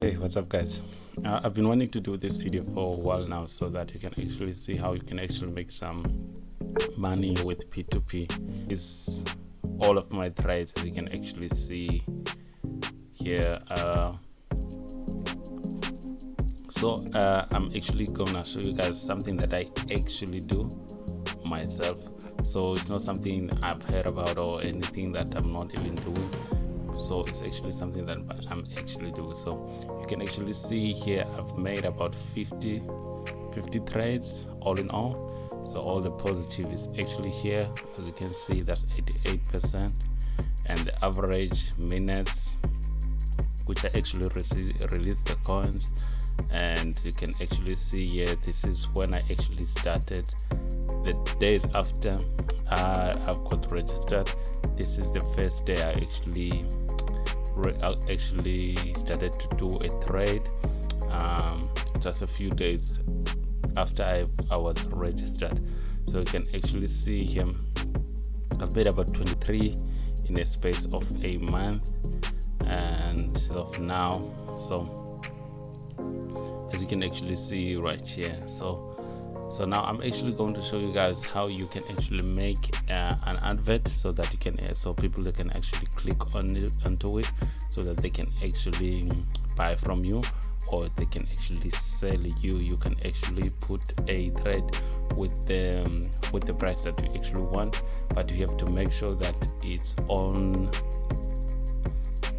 Hey, what's up guys? I've been wanting to do this video for a while now so that you can actually see how you can actually make some money with P2p. Is all of my trades, as you can actually see here. I'm actually gonna show you guys something that I actually do myself. So it's not something I've heard about or anything that I'm not even doing. So it's actually something that I'm actually doing. So you can actually see here I've made about 50 trades all in all. So all the positive is actually here. As you can see, that's 88%, and the average minutes which I actually release the coins. And you can actually see here, this is when I actually started. The days after I've got registered, this is the first day I actually started to do a trade, just a few days after I was registered. So you can actually see here I've made about 23 in a space of a month, and of now. So as you can actually see right here, so now I'm actually going to show you guys how you can actually make an advert so that you can so people that can actually click onto it so that they can actually buy from you, or they can actually sell you. You can actually put a thread with the price that you actually want, but you have to make sure that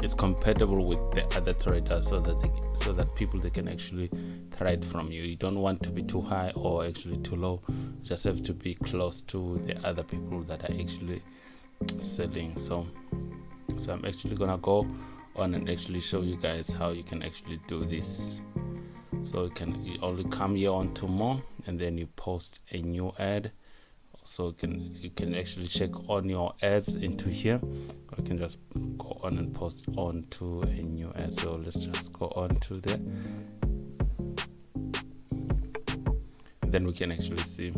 it's compatible with the other traders, so that people they can actually trade from you. You don't want to be too high or actually too low. You just have to be close to the other people that are actually selling. So I'm actually gonna go on and actually show you guys how you can actually do this. So you only come here on to more, and then you post a new ad. So you can actually check on your ads into here, or you can just go on and post on to a new ad. So let's just go on to there, and then we can actually see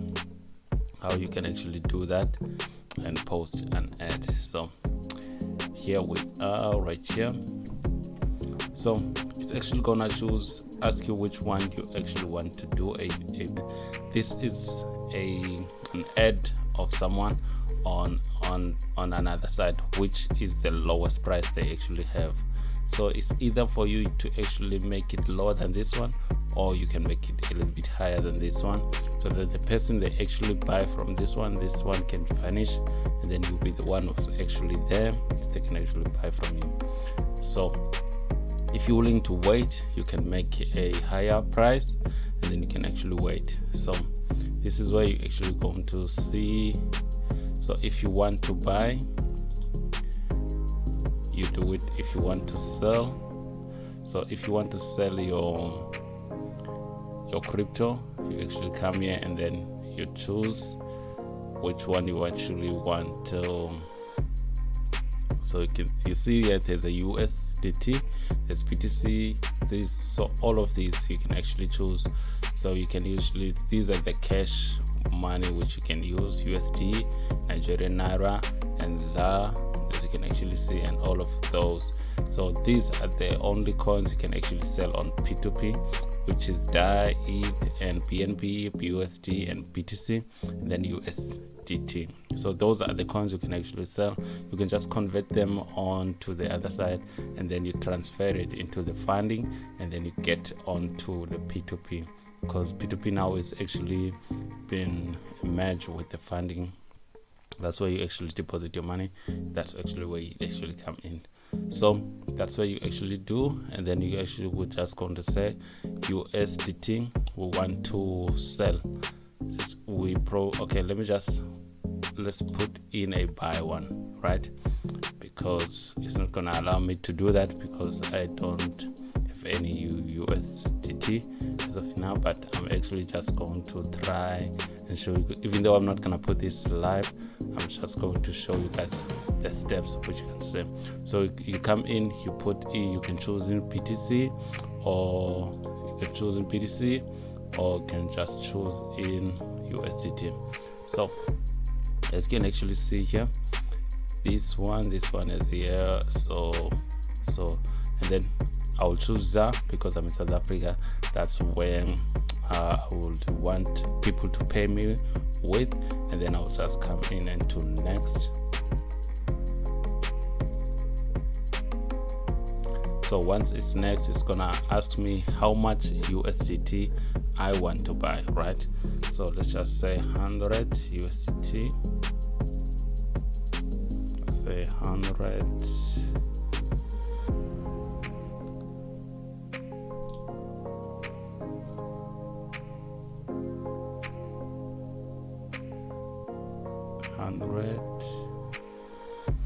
how you can actually do that and post an ad. So here we are right here. So it's actually gonna ask you which one you actually want to do. This is an ad of someone on another side, which is the lowest price they actually have. So it's either for you to actually make it lower than this one, or you can make it a little bit higher than this one, so that the person they actually buy from this one can vanish, and then you'll be the one who's actually there. They can actually buy from you. So if you're willing to wait, you can make a higher price, and then you can actually wait. So this is where you actually going to see. So if you want to buy, you do it. If you want to sell, so if you want to sell your crypto, you actually come here and then you choose which one you actually want to. So you see here there's a USDT, there's BTC, so all of these you can actually choose. So you can these are the cash money which you can use: USD, Nigerian Naira, and ZAR, as you can actually see, and all of those. So these are the only coins you can actually sell on P2p, which is DAI, ETH, and BNB, BUSD, and BTC, and then USDT. So those are the coins you can actually sell. You can just convert them on to the other side, and then you transfer it into the funding, and then you get onto the P2p, because P2p now is actually been merged with the funding. That's where you actually deposit your money. That's actually where you actually come in. So that's what you actually do, and then you actually would just going to say USDT we want to sell. Okay, let's put in a buy one, right? Because it's not gonna allow me to do that because I don't have any USDT as of now. But I'm actually just going to try and show you, even though I'm not gonna put this live, I'm just going to show you guys the steps which you can see. So you come in, you put in, you can choose in BTC, or you can choose in BTC, or you can just choose in USDT. So as you can actually see here, this one is here. So and then I will choose ZA because I'm in South Africa. That's when I would want people to pay me with, and then I'll just come in and to next. So once it's next, it's gonna ask me how much USDT I want to buy, right? So let's just say 100 USDT. Let's say 100.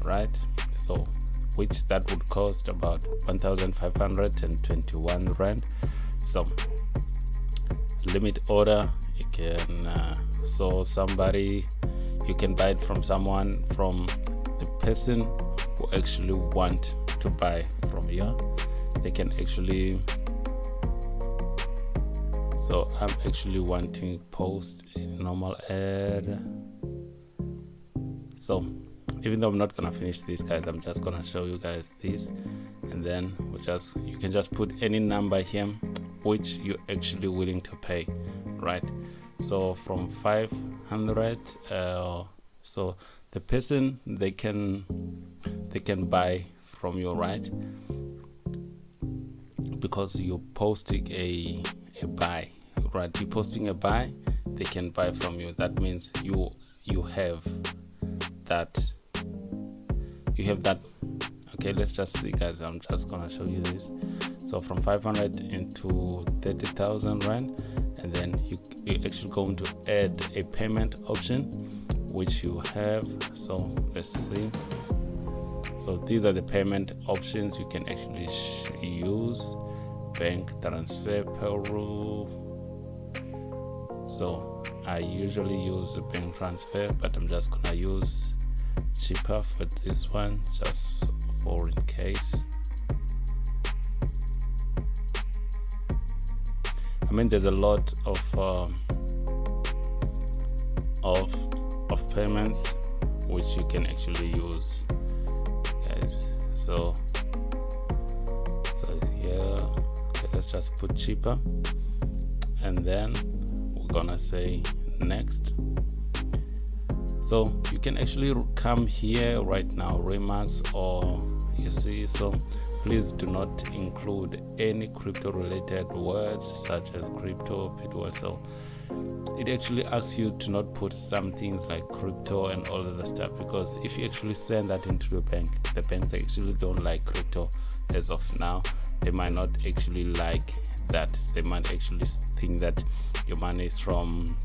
Right, so which that would cost about 1,521 rand. So limit order, you can so somebody, you can buy it from someone, from the person who actually want to buy from you. They can actually, so I'm actually wanting post a normal ad. So even though I'm not gonna finish this, guys, I'm just gonna show you guys this, and then you can just put any number here which you're actually willing to pay, right? So from 500, so the person, they can buy from you, right? Because you're posting a buy, right? You're posting a buy, they can buy from you. That means you have that. Okay, let's just see, guys. I'm just gonna show you this. So from 500 into 30,000 rand, and then you're actually going to add a payment option which you have. So let's see. So these are the payment options you can actually use: bank transfer, Peru. So I usually use a bank transfer, but I'm just gonna use cheaper for this one, just for in case. I mean, there's a lot of payments which you can actually use, guys. So here, okay, let's just put cheaper, and then we're gonna say next. So you can actually come here right now, remarks, or you see. So please do not include any crypto related words such as crypto, P2p. So it actually asks you to not put some things like crypto and all of the stuff, because if you actually send that into the banks actually don't like crypto as of now. They might not actually like that. They might actually think that your money is from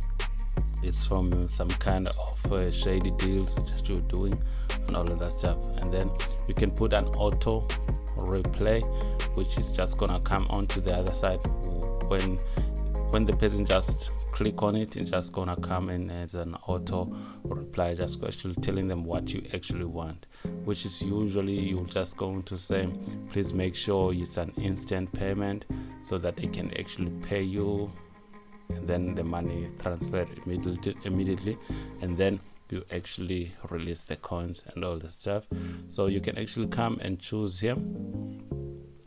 some kind of shady deals that you're doing and all of that stuff. And then you can put an auto replay, which is just gonna come onto the other side when the person just click on it. It's just gonna come in as an auto reply, just actually telling them what you actually want, which is usually you're just going to say, please make sure it's an instant payment so that they can actually pay you, and then the money transferred immediately, and then you actually release the coins and all the stuff. So you can actually come and choose here.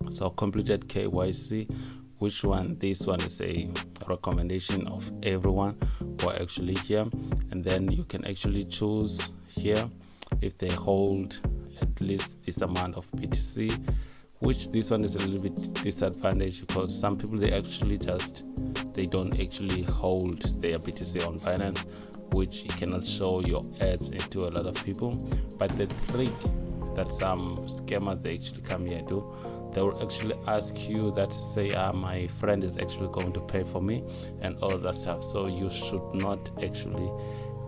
So completed KYC, which one? This one is a recommendation of everyone who are actually here, and then you can actually choose here if they hold at least this amount of BTC, which this one is a little bit disadvantaged because some people they don't actually hold their BTC on Binance, which you cannot show your ads into a lot of people. But the trick that some scammers they actually come here do, they will actually ask you that, say my friend is actually going to pay for me and all of that stuff. So you should not actually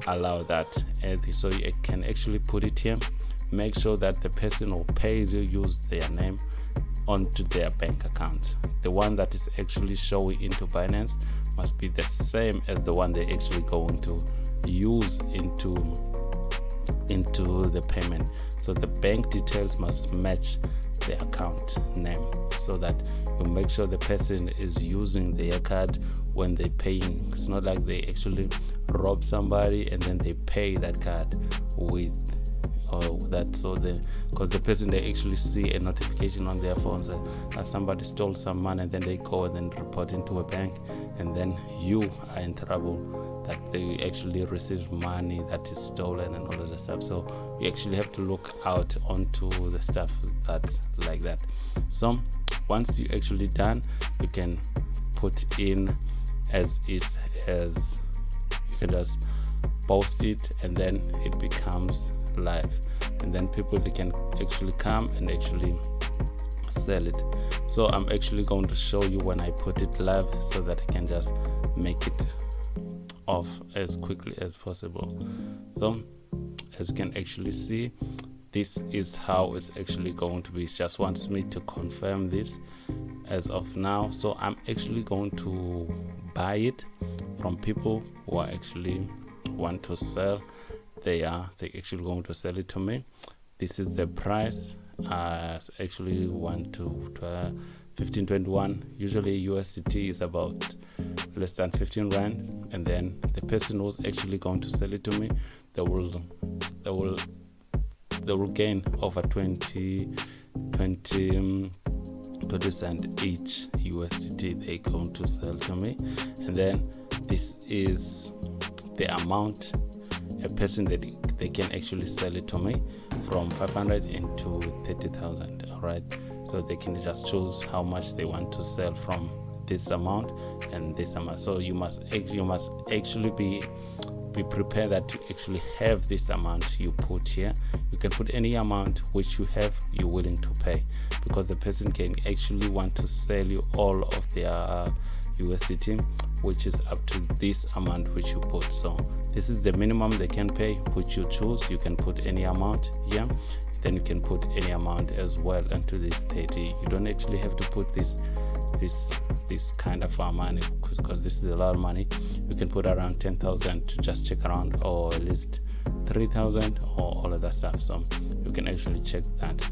allow that. And so you can actually put it here. Make sure that the person who pays you use their name onto their bank account. The one that is actually showing into Binance must be the same as the one they're actually going to use into the payment. So the bank details must match the account name, so that you make sure the person is using their card when they're paying. It's not like they actually rob somebody and then they pay that card with or that. So because the person, they actually see a notification on their phones that somebody stole some money, and then they go and then report into a bank, and then you are in trouble that they actually receive money that is stolen and all of that stuff. So you actually have to look out onto the stuff that's like that. So once you actually done, you can put in as is, as you can just post it, and then it becomes live, and then people, they can actually come and actually sell it. So I'm actually going to show you when I put it live, so that I can just make it off as quickly as possible. So as you can actually see, this is how it's actually going to be. It just wants me to confirm this as of now. So I'm actually going to buy it from people who are actually want to sell. They actually going to sell it to me. This is the price. Actually 1521. Usually USDT is about less than 15 rand, and then the person who's actually going to sell it to me, they will gain over 20 cent each USDT they going to sell to me. And then this is the amount a person that they can actually sell it to me, from 500 into 30,000. All right, so they can just choose how much they want to sell from this amount and this amount. So you must actually be prepared that you actually have this amount you put here. You can put any amount which you have, you're willing to pay, because the person can actually want to sell you all of their USDT, which is up to this amount which you put. So this is the minimum they can pay, which you choose. You can put any amount here, then you can put any amount as well into this 30. You don't actually have to put this kind of money, because this is a lot of money. You can put around 10,000 to just check around, or at least 3,000, or all of that stuff. So you can actually check that.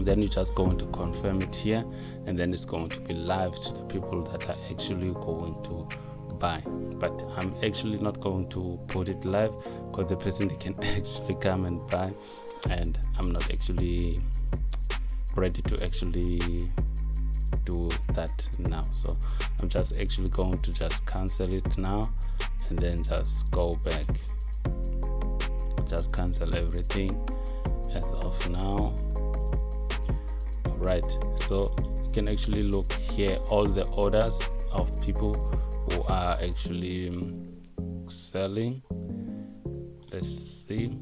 Then you just going to confirm it here, and then it's going to be live to the people that are actually going to buy. But I'm actually not going to put it live, because the person, they can actually come and buy, and I'm not actually ready to actually do that now. So I'm just actually going to just cancel it now, and then just go back, just cancel everything as of now. Right, so you can actually look here, all the orders of people who are actually selling. Let's see,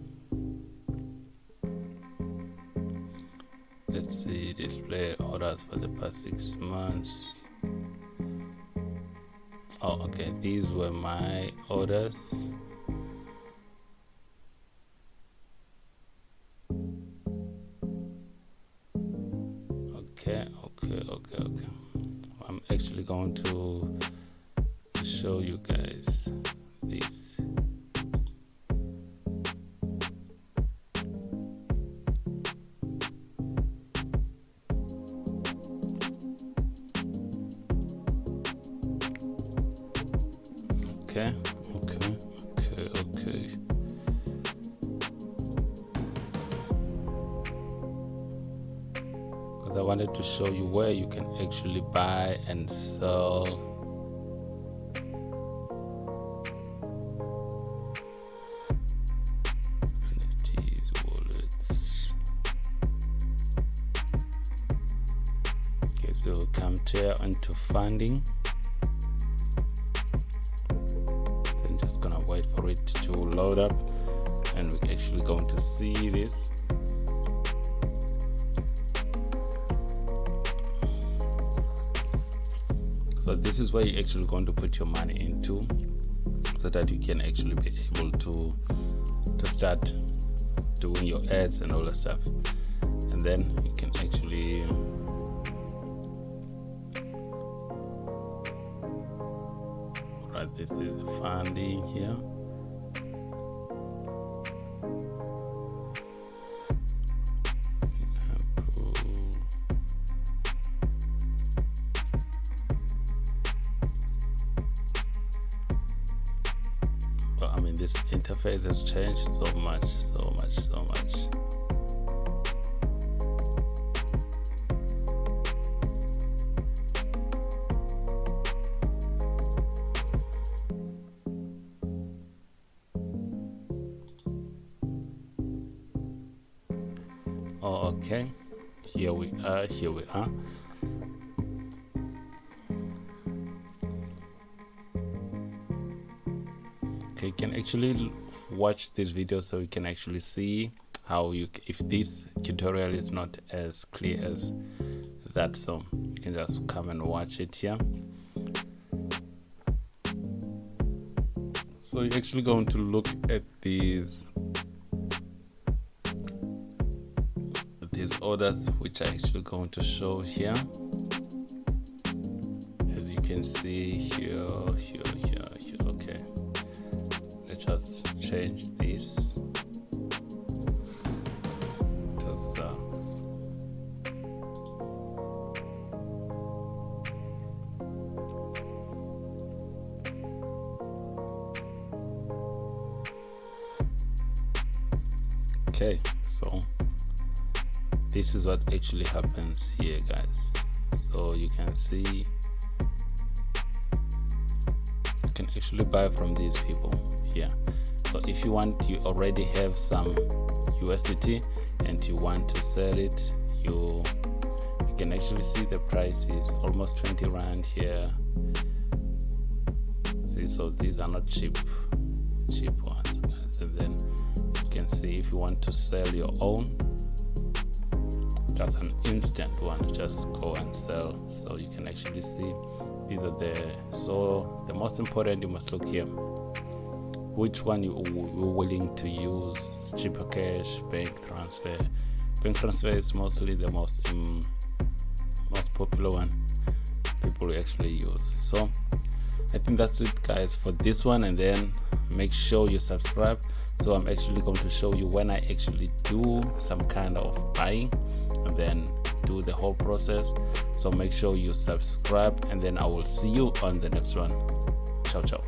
display orders for the past 6 months. Oh, okay, these were my orders. Okay. I'm actually going to show you guys this. Okay. Because I wanted to show you where you can actually buy and sell NFTs, wallets. Okay, so we'll come here into funding. Then just gonna wait for it to load up, and we're actually going to see this. So this is where you're actually going to put your money into, so that you can actually be able to start doing your ads and all that stuff. And then you can actually right, this is the funding here. I mean, this interface has changed so much. Oh, okay, here we are. Okay, you can actually watch this video so you can actually see how if this tutorial is not as clear as that, so you can just come and watch it here. So you're actually going to look at these orders, which are actually going to show here, as you can see here. Okay, let's just change this. Okay, so this is what actually happens here, guys. So you can see you can actually buy from these people here. So if you already have some USDT and you want to sell it, you can actually see the price is almost 20 rand here. See, so these are not cheap ones, guys. And then you can see if you want to sell your own, just an instant one, just go and sell. So you can actually see these are so the most important, you must look here which one you're willing to use. Cheaper cash, bank transfer is mostly the most popular one people actually use. So I think that's it, guys, for this one. And then make sure you subscribe. So I'm actually going to show you when I actually do some kind of buying and then do the whole process. So make sure you subscribe, and then I will see you on the next one. Ciao.